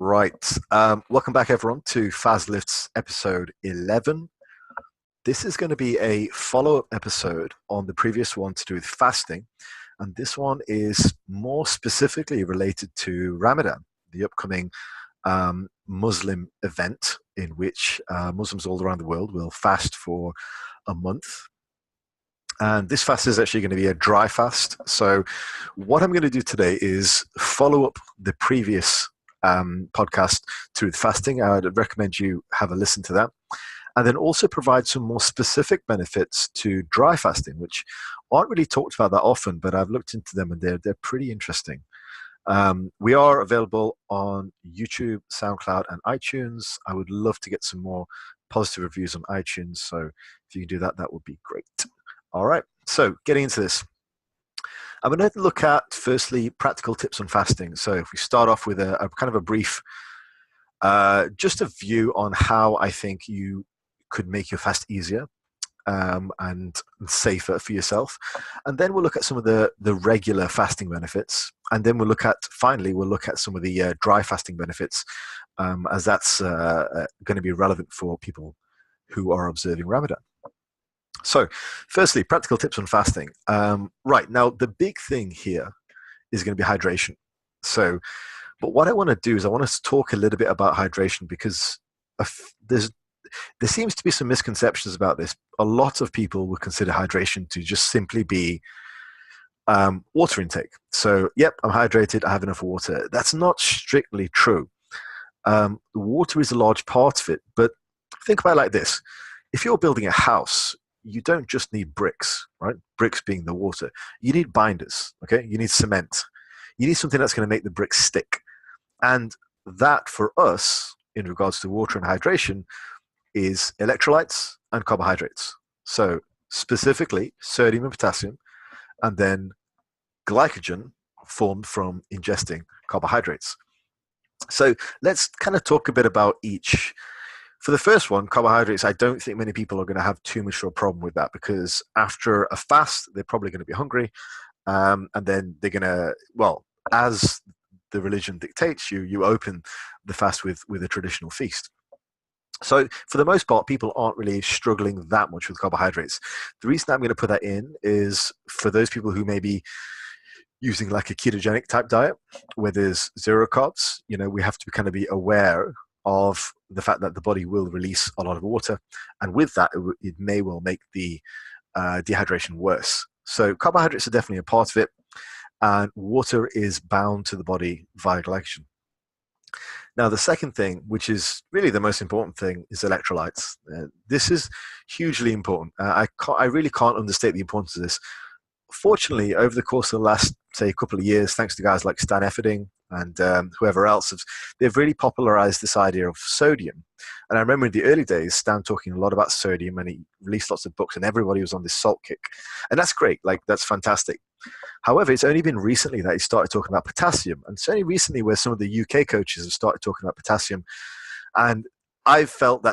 Right. Welcome back, everyone, to Fazlift's episode 11. This is going to be a follow-up episode on the previous one to do with fasting. And this one is more specifically related to Ramadan, the upcoming Muslim event in which Muslims all around the world will fast for a month. And this fast is actually going to be a dry fast. So, what I'm going to do today is follow up the previous podcast to fasting. I would recommend you have a listen to that. And then also provide some more specific benefits to dry fasting, which aren't really talked about that often, but I've looked into them and they're pretty interesting. We are available on YouTube, SoundCloud, and iTunes. I would love to get some more positive reviews on iTunes. So if you can do that, that would be great. All right, so getting into this. I'm going to look at, firstly, practical tips on fasting. So if we start off with a kind of a brief, just a view on how I think you could make your fast easier and safer for yourself. And then we'll look at some of the regular fasting benefits. And then finally, we'll look at some of the dry fasting benefits, as that's going to be relevant for people who are observing Ramadan. So, firstly, practical tips on fasting. Right, now the big thing here is going to be hydration. So, but what I want to do is I want to talk a little bit about hydration because there seems to be some misconceptions about this. A lot of people would consider hydration to just simply be water intake. So, yep, I'm hydrated, I have enough water. That's not strictly true. Water is a large part of it, but think about it like this. If you're building a house, you don't just need bricks, right? Bricks being the water. You need binders, okay? You need cement. You need something that's going to make the bricks stick. And that for us, in regards to water and hydration, is electrolytes and carbohydrates. So specifically sodium and potassium, and then glycogen formed from ingesting carbohydrates. So let's kind of talk a bit about each. For the first one, carbohydrates, I don't think many people are going to have too much of a problem with that because after a fast, they're probably going to be hungry. And then they're going to, well, as the religion dictates, you open the fast with a traditional feast. So for the most part, people aren't really struggling that much with carbohydrates. The reason I'm going to put that in is for those people who may be using like a ketogenic type diet where there's zero carbs, we have to kind of be aware of the fact that the body will release a lot of water. And with that, it may well make the dehydration worse. So carbohydrates are definitely a part of it. And water is bound to the body via glycogen. Now, the second thing, which is really the most important thing, is electrolytes. This is hugely important. I really can't understate the importance of this. Fortunately, over the course of the last, say, couple of years, thanks to guys like Stan Efferding and whoever else, they've really popularized this idea of sodium. And I remember in the early days, Stan talking a lot about sodium, and he released lots of books, and everybody was on this salt kick. And that's great. Like, that's fantastic. However, it's only been recently that he started talking about potassium. And it's only recently where some of the UK coaches have started talking about potassium. And I felt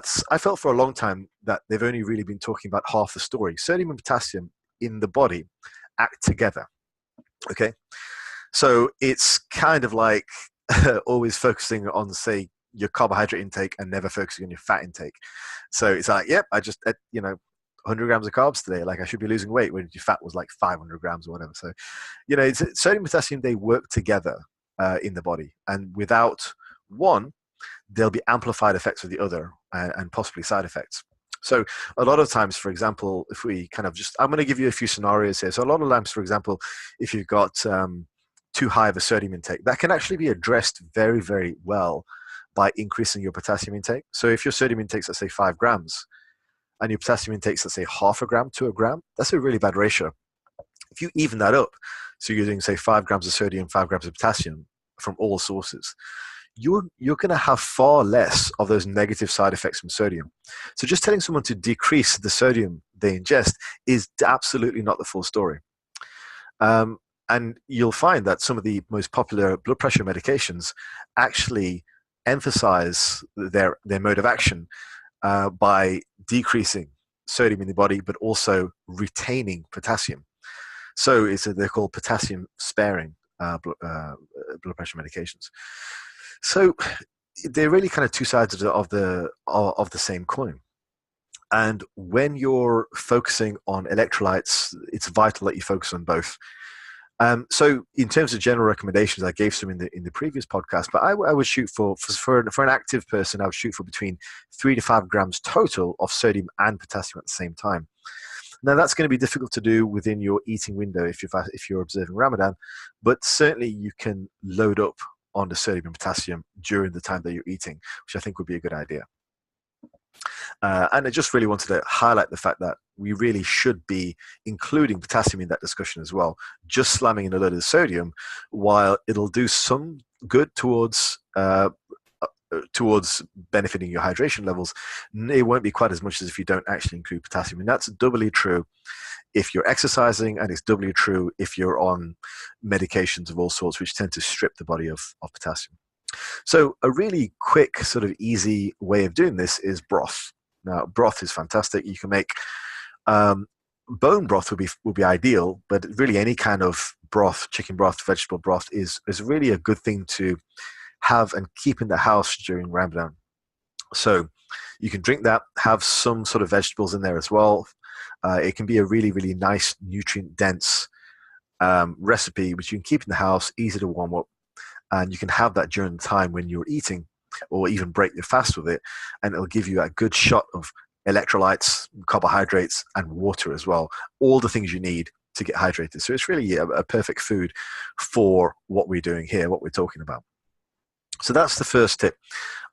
for a long time that they've only really been talking about half the story. Sodium and potassium in the body act together. Okay. So it's kind of like always focusing on, say, your carbohydrate intake and never focusing on your fat intake. So it's like, yep, I just, 100 grams of carbs today. Like I should be losing weight when your fat was like 500 grams or whatever. So, it's sodium and potassium, they work together in the body. And without one, there'll be amplified effects of the other and possibly side effects. So a lot of times, for example, if we kind of I'm going to give you a few scenarios here. So a lot of times, for example, if you've got too high of a sodium intake, that can actually be addressed very, very well by increasing your potassium intake. So if your sodium intakes, let's say 5 grams, and your potassium intakes, let's say half a gram to a gram, that's a really bad ratio. If you even that up, so you're using, say, 5 grams of sodium, 5 grams of potassium from all sources, you're going to have far less of those negative side effects from sodium. So just telling someone to decrease the sodium they ingest is absolutely not the full story. And you'll find that some of the most popular blood pressure medications actually emphasize their mode of action by decreasing sodium in the body, but also retaining potassium. So they're called potassium sparing blood pressure medications. So they're really kind of two sides of the same coin. And when you're focusing on electrolytes, it's vital that you focus on both. So in terms of general recommendations, I gave some in the previous podcast, but I would shoot for an active person, I would shoot for between 3 to 5 grams total of sodium and potassium at the same time. Now that's going to be difficult to do within your eating window if you're observing Ramadan, but certainly you can load up on the sodium and potassium during the time that you're eating, which I think would be a good idea. And I just really wanted to highlight the fact that we really should be including potassium in that discussion as well. Just slamming in a load of sodium, while it'll do some good towards benefiting your hydration levels, it won't be quite as much as if you don't actually include potassium. And that's doubly true if you're exercising, and it's doubly true if you're on medications of all sorts, which tend to strip the body of potassium. So a really quick, sort of easy way of doing this is broth. Now, broth is fantastic. You can make bone broth would be ideal, but really any kind of broth, chicken broth, vegetable broth is really a good thing to have and keep in the house during Ramadan. So you can drink that, have some sort of vegetables in there as well. It can be a really, really nice, nutrient-dense recipe, which you can keep in the house, easy to warm up, and you can have that during the time when you're eating, or even break your fast with it, and it'll give you a good shot of electrolytes, carbohydrates, and water as well. All the things you need to get hydrated. So it's really a perfect food for what we're doing here, what we're talking about. So that's the first tip,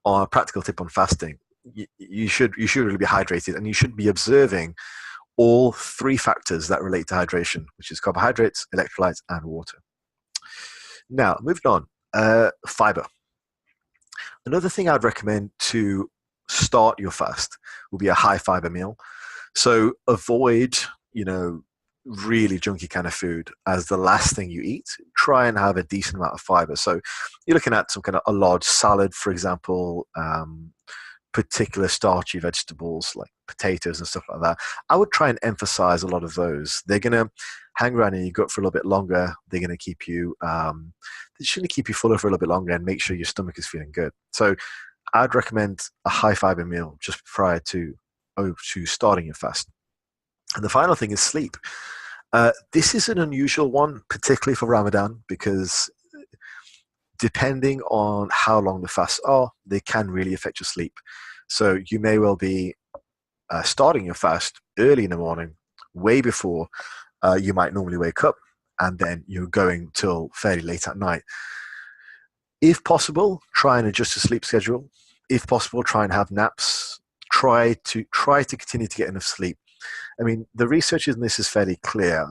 or practical tip on fasting. You should really be hydrated, and you should be observing all three factors that relate to hydration, which is carbohydrates, electrolytes, and water. Now, moving on, fiber. Another thing I'd recommend to start your fast will be a high fiber meal. So avoid, really junky kind of food as the last thing you eat. Try and have a decent amount of fiber. So you're looking at some kind of a large salad, for example, particular starchy vegetables like potatoes and stuff like that. I would try and emphasize a lot of those. They're going to hang around in your gut for a little bit longer. They're going to keep you, they should keep you fuller for a little bit longer and make sure your stomach is feeling good. So I'd recommend a high fiber meal just prior to starting your fast. And the final thing is sleep. This is an unusual one, particularly for Ramadan, because depending on how long the fasts are, they can really affect your sleep. So you may well be starting your fast early in the morning, way before you might normally wake up, and then you're going till fairly late at night. If possible, try and adjust your sleep schedule. If possible, try and have naps. Try to continue to get enough sleep. I mean, the research in this is fairly clear.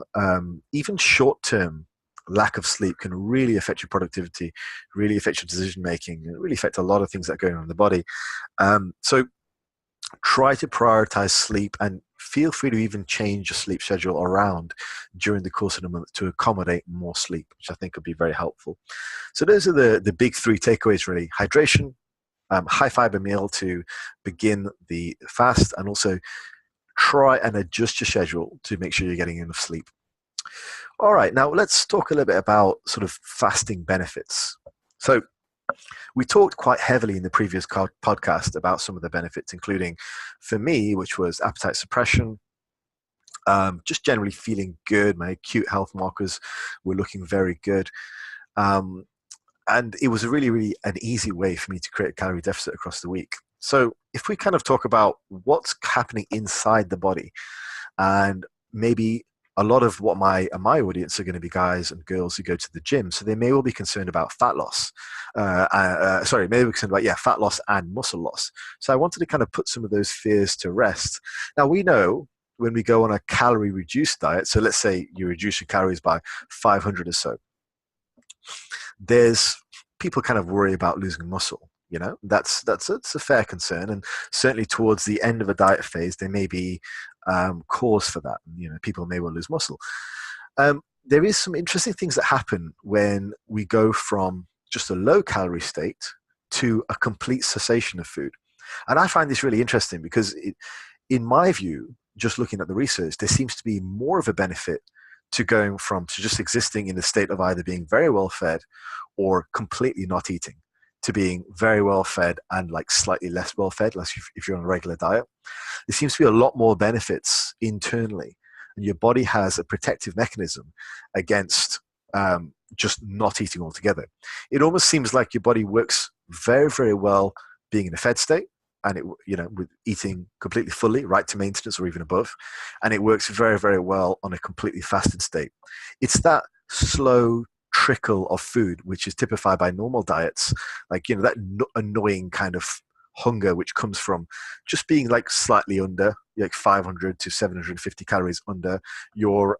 Even short-term lack of sleep can really affect your productivity, really affect your decision making, and really affect a lot of things that are going on in the body. So try to prioritize sleep, and feel free to even change your sleep schedule around during the course of the month to accommodate more sleep, which I think would be very helpful. So those are the big three takeaways, really. Hydration, high fiber meal to begin the fast, and also try and adjust your schedule to make sure you're getting enough sleep. All right, now let's talk a little bit about sort of fasting benefits. So we talked quite heavily in the previous podcast about some of the benefits, including for me, which was appetite suppression, just generally feeling good. My acute health markers were looking very good. And it was really, really an easy way for me to create a calorie deficit across the week. So if we kind of talk about what's happening inside the body, and maybe a lot of what my audience are going to be guys and girls who go to the gym, so they may well be concerned about fat loss. Maybe be concerned about fat loss and muscle loss. So I wanted to kind of put some of those fears to rest. Now we know when we go on a calorie reduced diet, so let's say you reduce your calories by 500 or so, there's people kind of worry about losing muscle. That's a fair concern, and certainly towards the end of a diet phase, there may be cause for that. People may well lose muscle. There is some interesting things that happen when we go from just a low calorie state to a complete cessation of food, and I find this really interesting because, in my view, just looking at the research, there seems to be more of a benefit to going from just existing in a state of either being very well fed or completely not eating, to being very well fed and like slightly less well fed, like if you're on a regular diet. There seems to be a lot more benefits internally, and your body has a protective mechanism against just not eating altogether. It almost seems like your body works very, very well being in a fed state, and it, with eating completely fully, right to maintenance or even above, and it works very, very well on a completely fasted state. It's that slow trickle of food which is typified by normal diets, like that annoying kind of hunger which comes from just being like slightly under, like 500 to 750 calories under your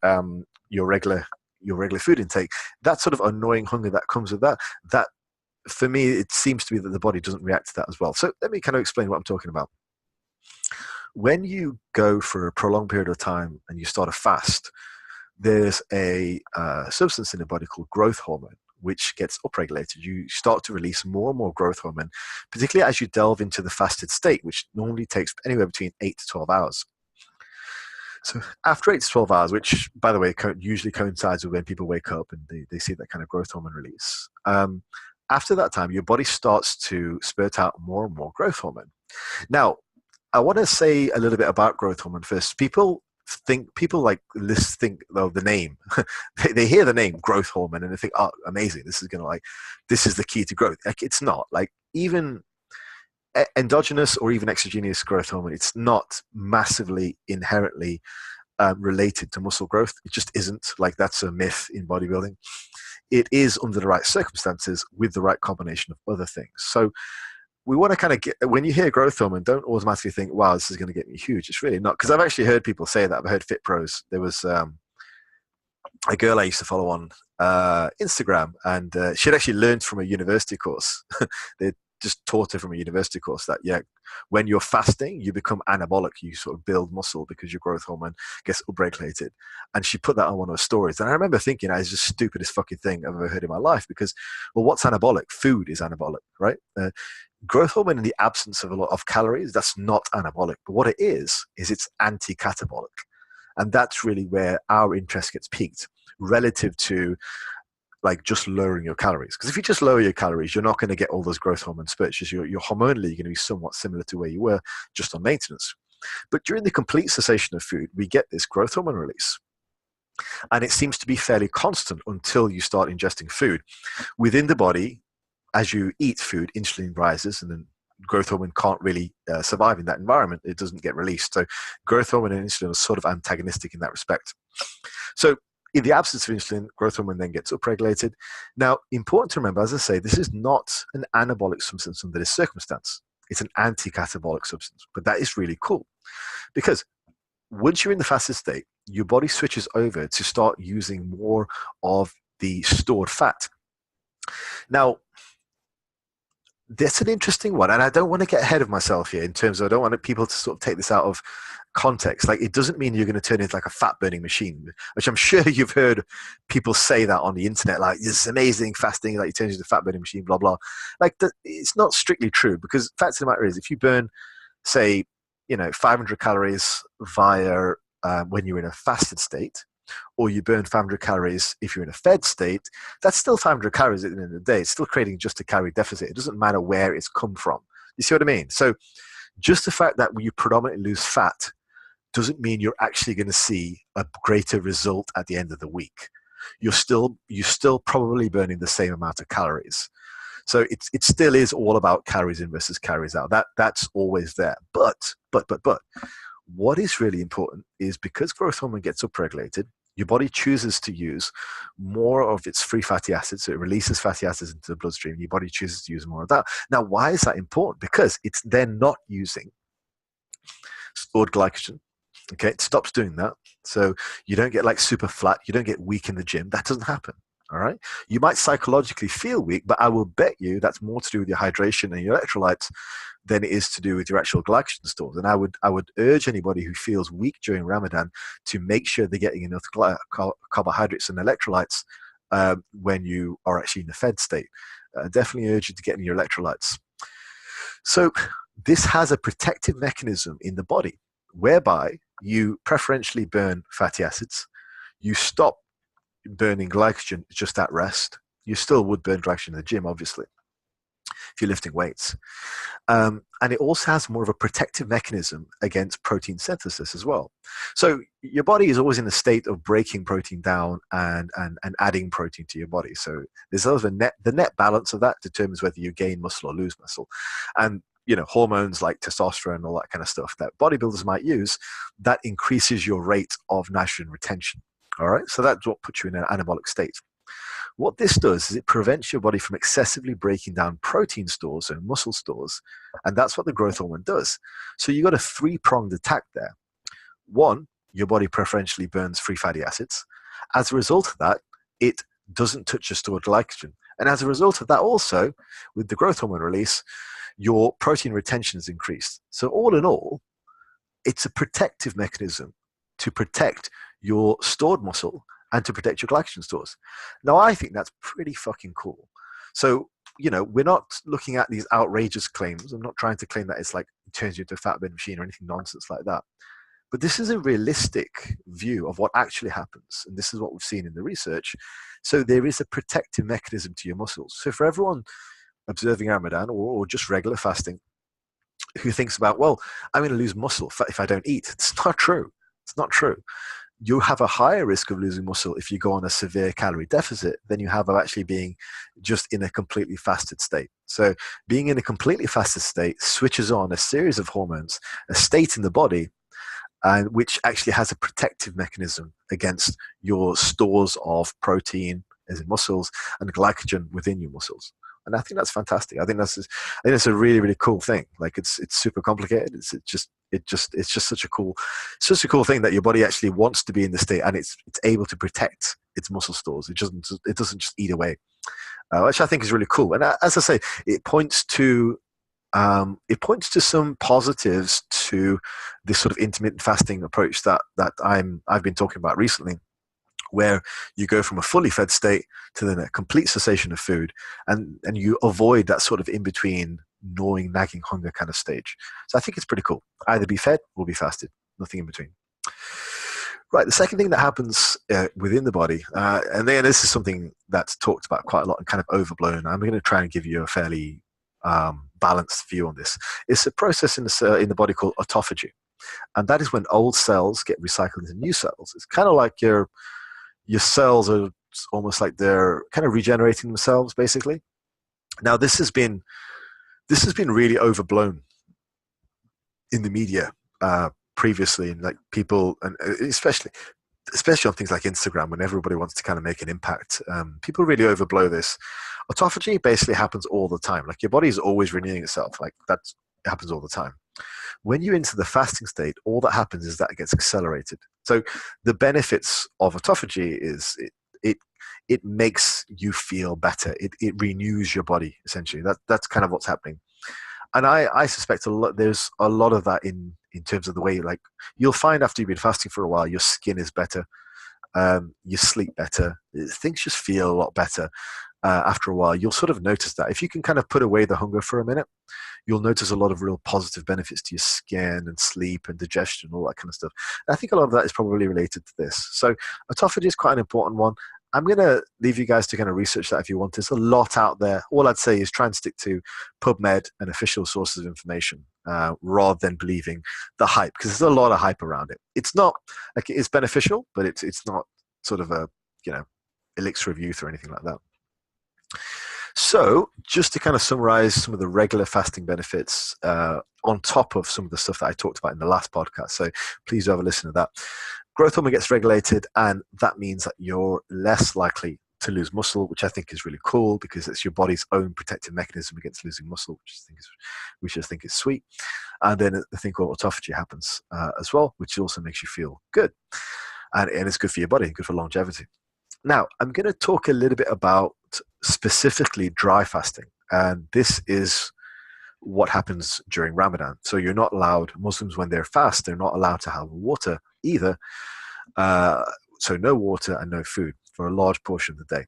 regular food intake. That sort of annoying hunger that comes with that for me, it seems to be that the body doesn't react to that as well. So let me kind of explain what I'm talking about. When you go for a prolonged period of time and you start a fast, there's a substance in the body called growth hormone, which gets upregulated. You start to release more and more growth hormone, particularly as you delve into the fasted state, which normally takes anywhere between 8 to 12 hours. So after 8 to 12 hours, which, by the way, usually coincides with when people wake up and they see that kind of growth hormone release, after that time, your body starts to spurt out more and more growth hormone. Now, I want to say a little bit about growth hormone first. People like this think, though, the name. they hear the name growth hormone and they think, oh, amazing, this is the key to growth. Like, it's not. Like, even endogenous or even exogenous growth hormone, it's not massively inherently related to muscle growth. It just isn't. Like, that's a myth in bodybuilding. It is under the right circumstances with the right combination of other things. So we want to kind of get, when you hear growth hormone, don't automatically think, wow, this is going to get me huge. It's really not. Because I've actually heard people say that. I've heard fit pros. There was a girl I used to follow on Instagram, and she'd actually learned from a university course. They just taught her from a university course that, when you're fasting, you become anabolic. You sort of build muscle because your growth hormone gets upregulated. And she put that on one of her stories. And I remember thinking, it's the stupidest fucking thing I've ever heard in my life, because, well, what's anabolic? Food is anabolic, right? Growth hormone in the absence of a lot of calories, that's not anabolic. But what it is it's anti-catabolic. And that's really where our interest gets piqued relative to like just lowering your calories. Because if you just lower your calories, you're not going to get all those growth hormone spurts. Just you're hormonally going to be somewhat similar to where you were just on maintenance. But during the complete cessation of food, we get this growth hormone release. And it seems to be fairly constant until you start ingesting food. Within the body, as you eat food, insulin rises, and then growth hormone can't really survive in that environment. It doesn't get released. So growth hormone and insulin are sort of antagonistic in that respect. So in the absence of insulin, growth hormone then gets upregulated. Now, important to remember, as I say, this is not an anabolic substance under this circumstance. It's an anti-catabolic substance. But that is really cool, because once you're in the fasted state, your body switches over to start using more of the stored fat. Now, that's an interesting one, and I don't want to get ahead of myself here in terms of, I don't want people to sort of take this out of context. Like, it doesn't mean you're going to turn into like a fat burning machine, which I'm sure you've heard people say that on the internet, like, this amazing fasting, like, you turn into a fat burning machine, blah blah. Like, it's not strictly true, because the fact of the matter is, if you burn, say, 500 calories via when you're in a fasted state, or you burn 500 calories if you're in a fed state, that's still 500 calories at the end of the day. It's still creating just a calorie deficit. It doesn't matter where it's come from. You see what I mean? So just the fact that you predominantly lose fat doesn't mean you're actually going to see a greater result at the end of the week. You're still probably burning the same amount of calories. So it still is all about calories in versus calories out. That's always there. But what is really important is, because growth hormone gets upregulated, your body chooses to use more of its free fatty acids. So it releases fatty acids into the bloodstream. Your body chooses to use more of that. Now, why is that important? Because it's then not using stored glycogen. Okay, it stops doing that. So you don't get like super flat. You don't get weak in the gym. That doesn't happen. All right. You might psychologically feel weak, but I will bet you that's more to do with your hydration and your electrolytes than it is to do with your actual glycogen stores. And I would urge anybody who feels weak during Ramadan to make sure they're getting enough carbohydrates and electrolytes when you are actually in a fed state. Definitely urge you to get in your electrolytes. So this has a protective mechanism in the body whereby you preferentially burn fatty acids. You stop burning glycogen just at rest. You still would burn glycogen in the gym, obviously. if you're lifting weights. And it also has more of a protective mechanism against protein synthesis as well. So your body is always in a state of breaking protein down and adding protein to your body. So there's sort of the net balance of that determines whether you gain muscle or lose muscle. And hormones like testosterone and all that kind of stuff that bodybuilders might use, that increases your rate of nitrogen retention. All right, so that's what puts you in an anabolic state. What this does is it prevents your body from excessively breaking down protein stores and muscle stores, and that's what the growth hormone does. So you've got a three-pronged attack there. One, your body preferentially burns free fatty acids. As a result of that, it doesn't touch your stored glycogen. And as a result of that also, with the growth hormone release, your protein retention is increased. So all in all, it's a protective mechanism to protect your stored muscle and to protect your glycogen stores. Now, I think that's pretty fucking cool. So, we're not looking at these outrageous claims. I'm not trying to claim that it's like it turns you into a fat burning machine or anything nonsense like that. But this is a realistic view of what actually happens. And this is what we've seen in the research. So there is a protective mechanism to your muscles. So for everyone observing Ramadan or just regular fasting who thinks about, well, I'm going to lose muscle if I don't eat. It's not true. It's not true. You have a higher risk of losing muscle if you go on a severe calorie deficit than you have of actually being just in a completely fasted state. So being in a completely fasted state switches on a series of hormones, a state in the body, and which actually has a protective mechanism against your stores of protein, as in muscles, and glycogen within your muscles. And I think that's fantastic. I think that's a really, really cool thing. Like it's super complicated. It's just such a cool thing that your body actually wants to be in the state and it's able to protect its muscle stores. It doesn't just eat away, which I think is really cool. And as I say, it points to some positives to this sort of intermittent fasting approach that I've been talking about recently, where you go from a fully fed state to then a complete cessation of food, and you avoid that sort of in-between gnawing, nagging hunger kind of stage. So I think it's pretty cool. Either be fed or be fasted, nothing in between. Right, the second thing that happens within the body, and then this is something that's talked about quite a lot and kind of overblown. I'm going to try and give you a fairly balanced view on this. It's a process in the body called autophagy. And that is when old cells get recycled into new cells. It's kind of like your cells are almost like they're kind of regenerating themselves, basically. Now, this has been really overblown in the media previously, and like people, and especially on things like Instagram, when everybody wants to kind of make an impact, people really overblow this. Autophagy basically happens all the time. Like your body is always renewing itself. Like it happens all the time. When you're into the fasting state, all that happens is that it gets accelerated. So the benefits of autophagy is it makes you feel better. It renews your body, essentially. That's kind of what's happening. And I suspect there's a lot of that in terms of the way, like, you'll find after you've been fasting for a while, your skin is better, you sleep better, things just feel a lot better. After a while, you'll sort of notice that. If you can kind of put away the hunger for a minute, you'll notice a lot of real positive benefits to your skin and sleep and digestion, all that kind of stuff. And I think a lot of that is probably related to this. So autophagy is quite an important one. I'm going to leave you guys to kind of research that if you want. There's a lot out there. All I'd say is try and stick to PubMed and official sources of information rather than believing the hype, because there's a lot of hype around it. It's not like it's beneficial, but it's not sort of a elixir of youth or anything like that. So just to kind of summarize some of the regular fasting benefits on top of some of the stuff that I talked about in the last podcast. So please do have a listen to that. Growth hormone gets regulated, and that means that you're less likely to lose muscle, which I think is really cool because it's your body's own protective mechanism against losing muscle, which I think is sweet. And then the thing called autophagy happens as well, which also makes you feel good. And it's good for your body, good for longevity. Now, I'm going to talk a little bit about specifically dry fasting. And this is what happens during Ramadan. So you're not allowed, Muslims, when they're fast, they're not allowed to have water either. So no water and no food for a large portion of the day.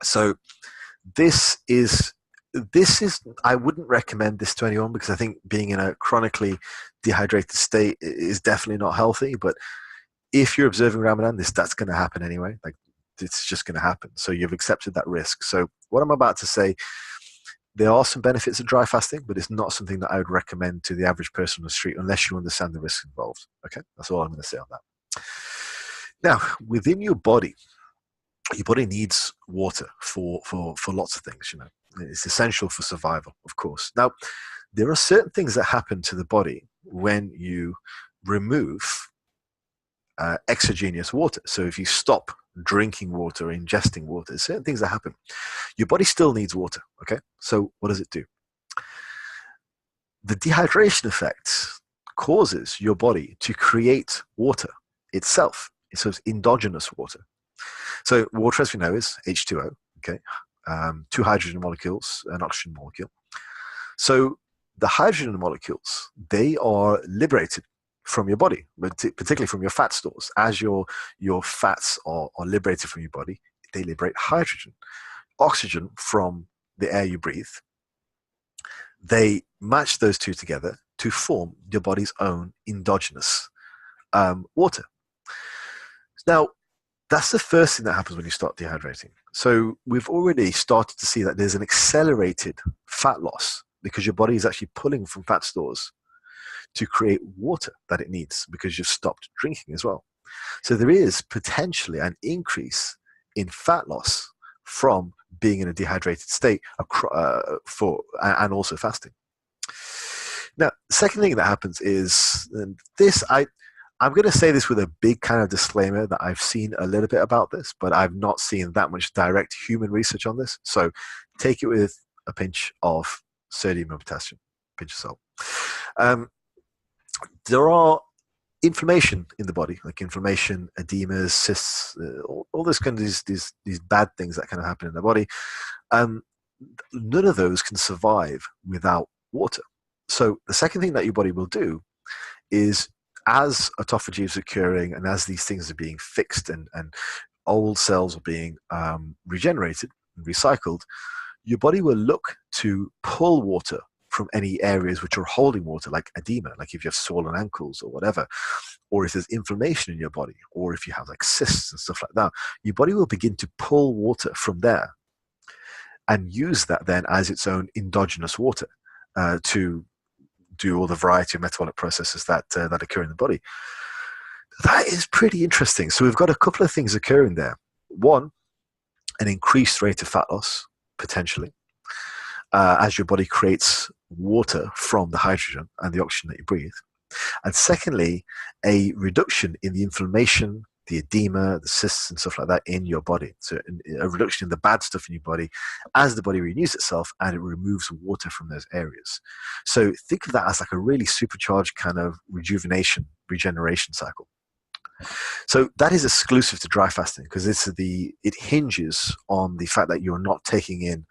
So this is, I wouldn't recommend this to anyone because I think being in a chronically dehydrated state is definitely not healthy. But if you're observing Ramadan, that's going to happen anyway. Like, it's just going to happen. So you've accepted that risk. So what I'm about to say there are some benefits of dry fasting, but it's not something that I would recommend to the average person on the street unless you understand the risks involved. Okay, that's all I'm going to say on that. Now, within your body needs water for lots of things. It's essential for survival, of course. Now, there are certain things that happen to the body when you remove exogenous water. So if you stop drinking water or ingesting water, there's certain things that happen. Your body still needs water. Okay, so what does it do? The dehydration effect causes your body to create water itself. So it's endogenous water. So water, as we know, is H2O, okay? Two hydrogen molecules, an oxygen molecule. So the hydrogen molecules, they are liberated from your body, but particularly from your fat stores. As your fats are liberated from your body, they liberate hydrogen, oxygen from the air you breathe. They match those two together to form your body's own endogenous water. Now, that's the first thing that happens when you start dehydrating. So we've already started to see that there's an accelerated fat loss because your body is actually pulling from fat stores to create water that it needs because you've stopped drinking as well. So there is potentially an increase in fat loss from being in a dehydrated state and also fasting. Now, the second thing that happens is, and this I'm going to say this with a big kind of disclaimer that I've seen a little bit about this, but I've not seen that much direct human research on this. So take it with a pinch of sodium and potassium, pinch of salt. There are inflammation in the body, like inflammation, edemas, cysts, all this kind of these bad things that kind of happen in the body. None of those can survive without water. So the second thing that your body will do is, as autophagy is occurring and as these things are being fixed and old cells are being regenerated and recycled, your body will look to pull water from any areas which are holding water, like edema, like if you have swollen ankles or whatever, or if there's inflammation in your body, or if you have like cysts and stuff like that, your body will begin to pull water from there and use that then as its own endogenous water to do all the variety of metabolic processes that occur in the body. That is pretty interesting. So we've got a couple of things occurring there. One, an increased rate of fat loss, potentially, as your body creates water from the hydrogen and the oxygen that you breathe. And secondly, a reduction in the inflammation, the edema, the cysts and stuff like that in your body. So a reduction in the bad stuff in your body as the body renews itself and it removes water from those areas. So think of that as like a really supercharged kind of regeneration cycle. So that is exclusive to dry fasting because it hinges on the fact that you're not taking in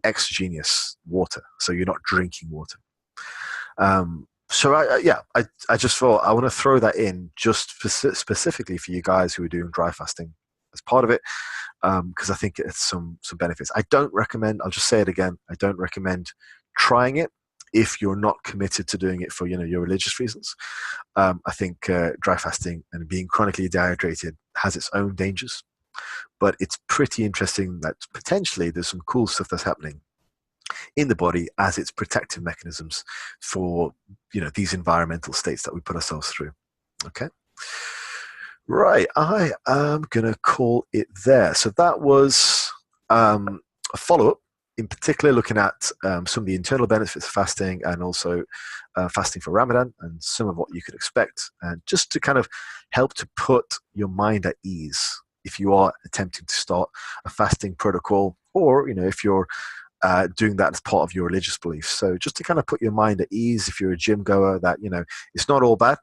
exogenous water. So you're not drinking water. So I just thought I want to throw that in just specifically for you guys who are doing dry fasting as part of it, because I think it's some benefits. I don't recommend, I'll just say it again, I don't recommend trying it if you're not committed to doing it for your religious reasons. I think dry fasting and being chronically dehydrated has its own dangers, but it's pretty interesting that potentially there's some cool stuff that's happening in the body as its protective mechanisms for these environmental states that we put ourselves through. Okay, right, I am gonna call it there. So that was a follow-up, in particular looking at some of the internal benefits of fasting and also fasting for Ramadan and some of what you could expect, and just to kind of help to put your mind at ease if you are attempting to start a fasting protocol, or if you're doing that as part of your religious beliefs. So just to kind of put your mind at ease if you're a gym goer, that it's not all bad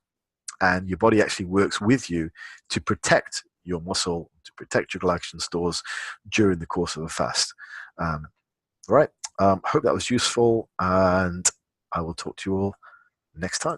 and your body actually works with you to protect your muscle, to protect your glycogen stores during the course of a fast. All right, hope that was useful, and I will talk to you all next time.